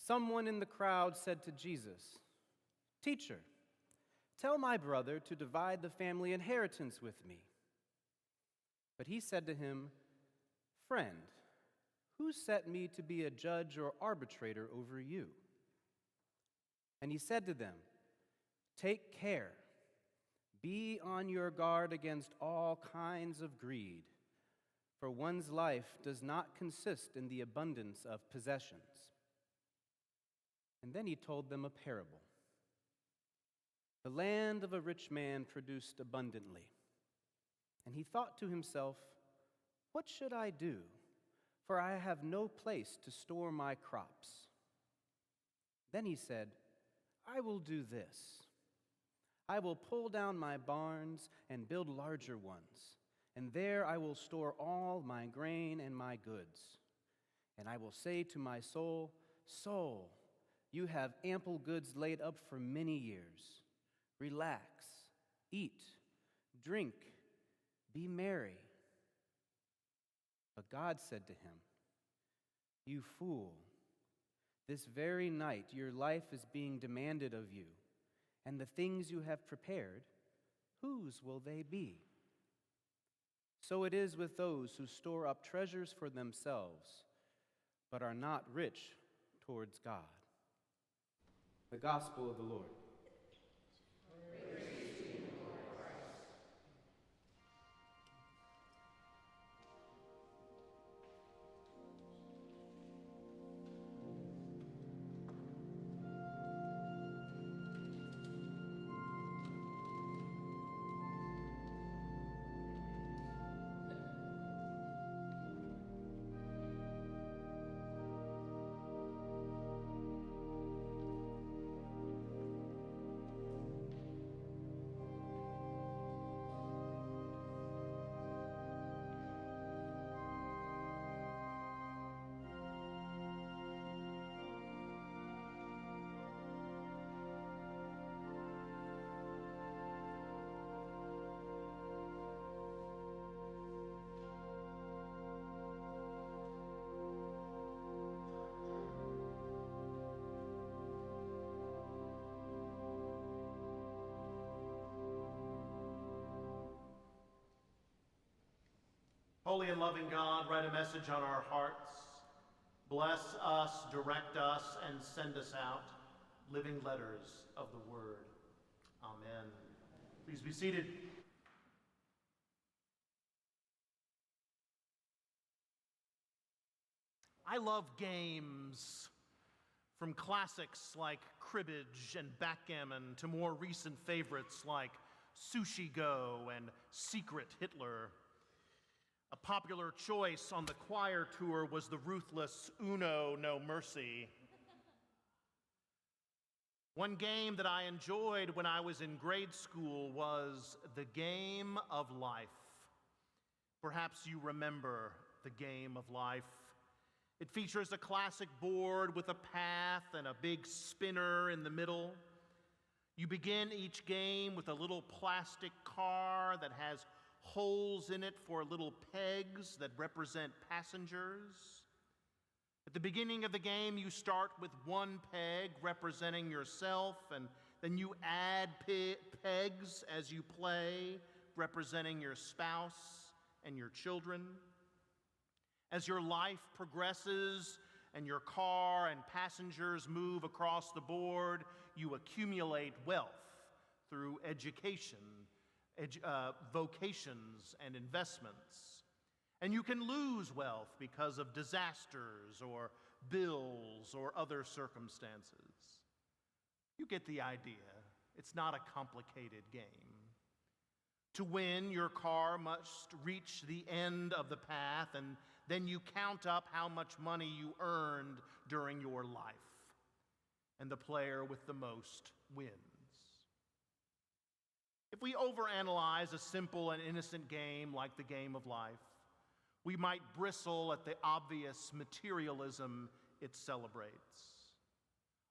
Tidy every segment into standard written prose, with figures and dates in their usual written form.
Someone in the crowd said to Jesus, "Teacher, tell my brother to divide the family inheritance with me." But he said to him, "Friend, who set me to be a judge or arbitrator over you?" And he said to them, "Take care. Be on your guard against all kinds of greed, for one's life does not consist in the abundance of possessions." And then he told them a parable. The land of a rich man produced abundantly. And he thought to himself, "What should I do? For I have no place to store my crops." Then he said, "I will do this. I will pull down my barns and build larger ones, and there I will store all my grain and my goods. And I will say to my soul, 'Soul, you have ample goods laid up for many years. Relax, eat, drink, be merry.' But God said to him, 'You fool, this very night your life is being demanded of you, and the things you have prepared, whose will they be?' So it is with those who store up treasures for themselves, but are not rich towards God." The Gospel of the Lord. Praise to you, Lord Christ. Holy and loving God, write a message on our hearts. Bless us, direct us, and send us out living letters of the word. Amen. Please be seated. I love games, from classics like cribbage and backgammon to more recent favorites like Sushi Go and Secret Hitler. A popular choice on the choir tour was the ruthless Uno No Mercy. One game that I enjoyed when I was in grade school was the Game of Life. Perhaps you remember the Game of Life. It features a classic board with a path and a big spinner in the middle. You begin each game with a little plastic car that has holes in it for little pegs that represent passengers. At the beginning of the game, you start with one peg representing yourself, and then you add pegs as you play, representing your spouse and your children. As your life progresses and your car and passengers move across the board, you accumulate wealth through education, vocations, and investments. And you can lose wealth because of disasters or bills or other circumstances. You get the idea. It's not a complicated game. To win, your car must reach the end of the path, and then you count up how much money you earned during your life. And the player with the most wins. If we overanalyze a simple and innocent game like the Game of Life, we might bristle at the obvious materialism it celebrates.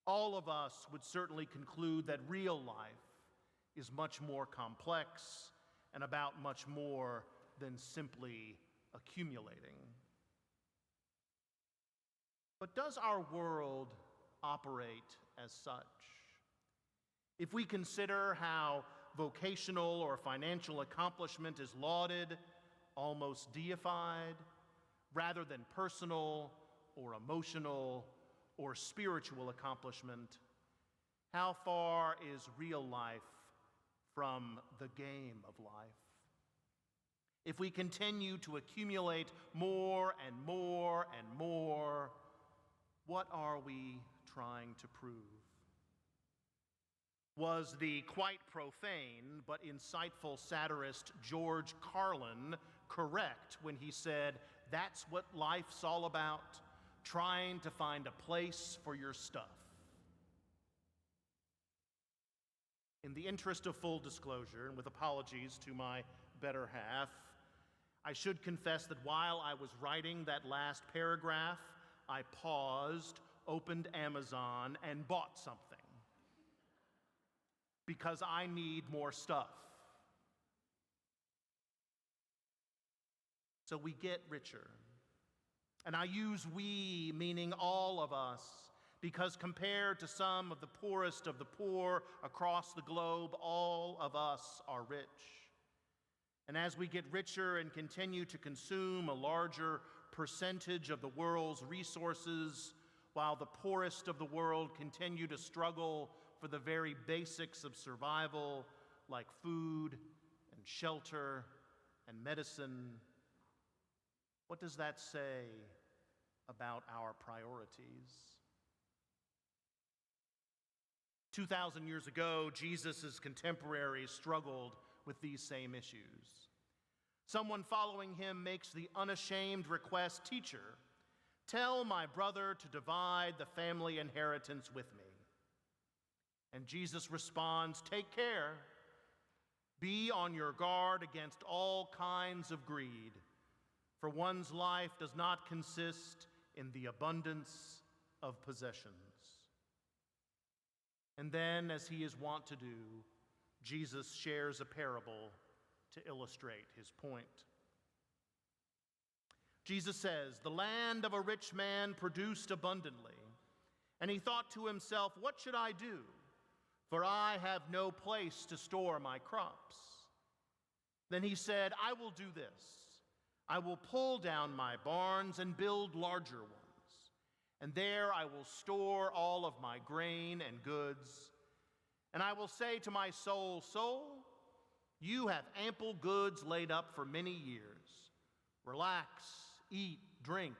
All of us would certainly conclude that real life is much more complex and about much more than simply accumulating. But does our world operate as such. If we consider how vocational or financial accomplishment is lauded, almost deified, rather than personal or emotional or spiritual accomplishment, how far is real life from the game of life? If we continue to accumulate more and more and more, what are we trying to prove? Was the quite profane but insightful satirist George Carlin correct when he said, "That's what life's all about, trying to find a place for your stuff"? In the interest of full disclosure, and with apologies to my better half, I should confess that while I was writing that last paragraph, I paused, opened Amazon, and bought something. Because I need more stuff. So we get richer. And I use we, meaning all of us, because compared to some of the poorest of the poor across the globe, all of us are rich. And as we get richer and continue to consume a larger percentage of the world's resources, while the poorest of the world continue to struggle for the very basics of survival, like food and shelter and medicine, what does that say about our priorities? 2,000 years ago, Jesus' contemporaries struggled with these same issues. Someone following him makes the unashamed request, "Teacher, tell my brother to divide the family inheritance with me." And Jesus responds, "Take care. Be on your guard against all kinds of greed, for one's life does not consist in the abundance of possessions." And then, as he is wont to do, Jesus shares a parable to illustrate his point. Jesus says, "The land of a rich man produced abundantly, and he thought to himself, 'What should I do? For I have no place to store my crops.' Then he said, 'I will do this. I will pull down my barns and build larger ones, and there I will store all of my grain and goods. And I will say to my soul, soul, you have ample goods laid up for many years. Relax, eat, drink,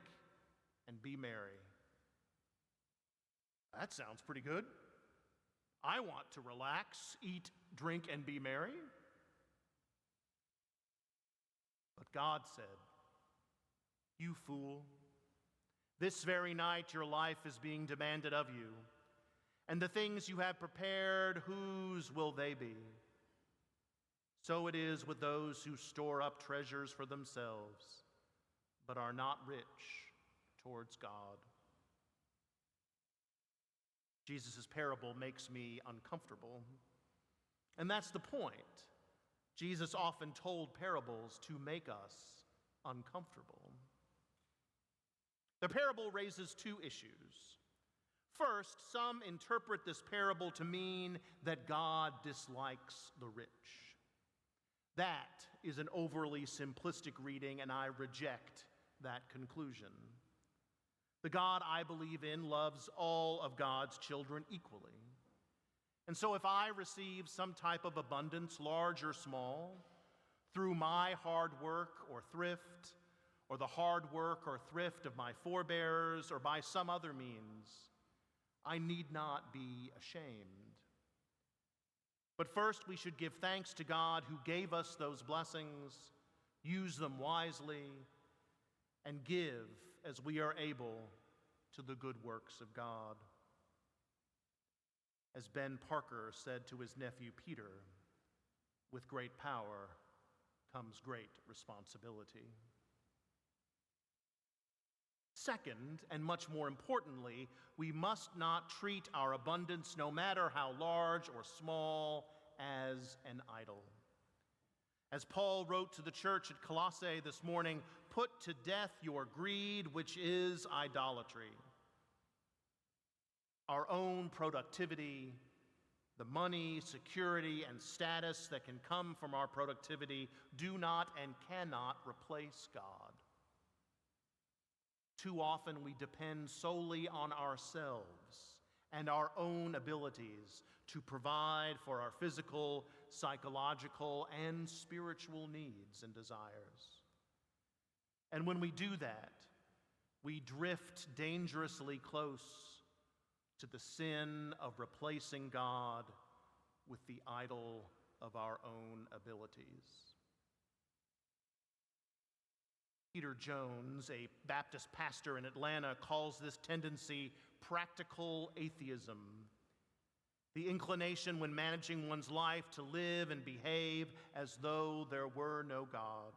and be merry.'" That sounds pretty good. I want to relax, eat, drink, and be merry. But God said, "You fool, this very night your life is being demanded of you, and the things you have prepared, whose will they be? So it is with those who store up treasures for themselves, but are not rich towards God." Jesus' parable makes me uncomfortable. And that's the point. Jesus often told parables to make us uncomfortable. The parable raises two issues. First, some interpret this parable to mean that God dislikes the rich. That is an overly simplistic reading, and I reject that conclusion. The God I believe in loves all of God's children equally. And so if I receive some type of abundance, large or small, through my hard work or thrift, or the hard work or thrift of my forebears, or by some other means, I need not be ashamed. But first, we should give thanks to God who gave us those blessings, use them wisely, and give as we are able to the good works of God. As Ben Parker said to his nephew Peter, "With great power comes great responsibility." Second, and much more importantly, we must not treat our abundance, no matter how large or small, as an idol. As Paul wrote to the church at Colossae this morning, "Put to death your greed, which is idolatry." Our own productivity, the money, security, and status that can come from our productivity do not and cannot replace God. Too often we depend solely on ourselves and our own abilities to provide for our physical, psychological, and spiritual needs and desires. And when we do that, we drift dangerously close to the sin of replacing God with the idol of our own abilities. Peter Jones, a Baptist pastor in Atlanta, calls this tendency practical atheism, the inclination when managing one's life to live and behave as though there were no God.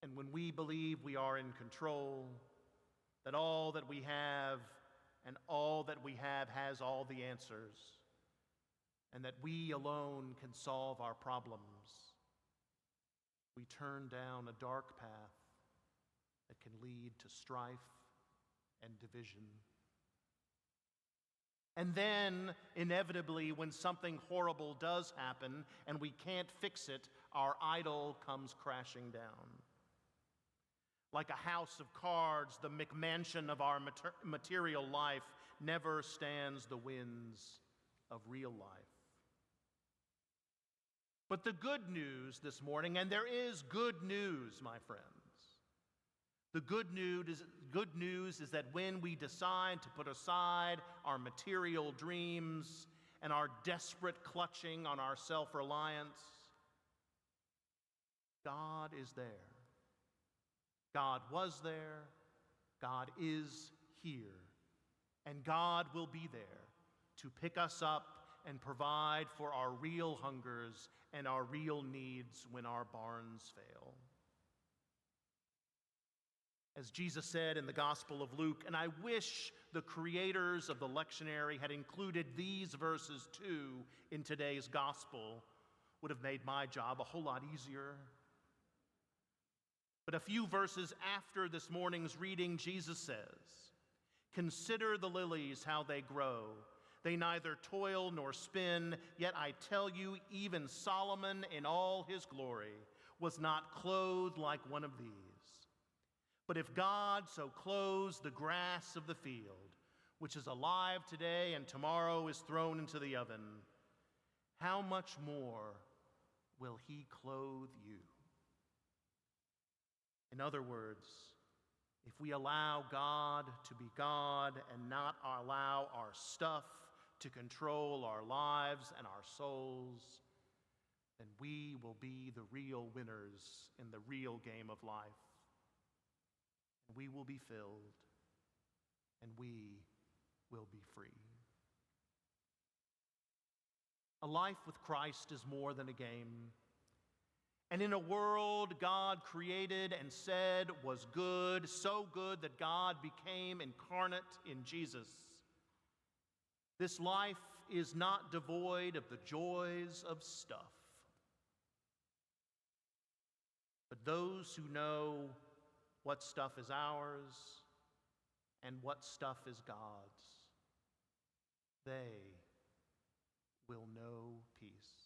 And when we believe we are in control, that all that we have and all that we have has all the answers, and that we alone can solve our problems, we turn down a dark path that can lead to strife and division. And then, inevitably, when something horrible does happen and we can't fix it, our idol comes crashing down. Like a house of cards, the McMansion of our material life never stands the winds of real life. But the good news this morning, and there is good news, my friends, the good news is that when we decide to put aside our material dreams and our desperate clutching on our self-reliance, God is there. God was there, God is here, and God will be there to pick us up and provide for our real hungers and our real needs when our barns fail. As Jesus said in the Gospel of Luke, and I wish the creators of the lectionary had included these verses too in today's gospel, would have made my job a whole lot easier. But a few verses after this morning's reading, Jesus says, "Consider the lilies, how they grow. They neither toil nor spin, yet I tell you, even Solomon in all his glory was not clothed like one of these. But if God so clothes the grass of the field, which is alive today and tomorrow is thrown into the oven, how much more will he clothe you?" In other words, if we allow God to be God and not allow our stuff to control our lives and our souls, then we will be the real winners in the real game of life. And we will be filled, and we will be free. A life with Christ is more than a game. And in a world God created and said was good, so good that God became incarnate in Jesus, this life is not devoid of the joys of stuff. But those who know what stuff is ours and what stuff is God's, they will know peace.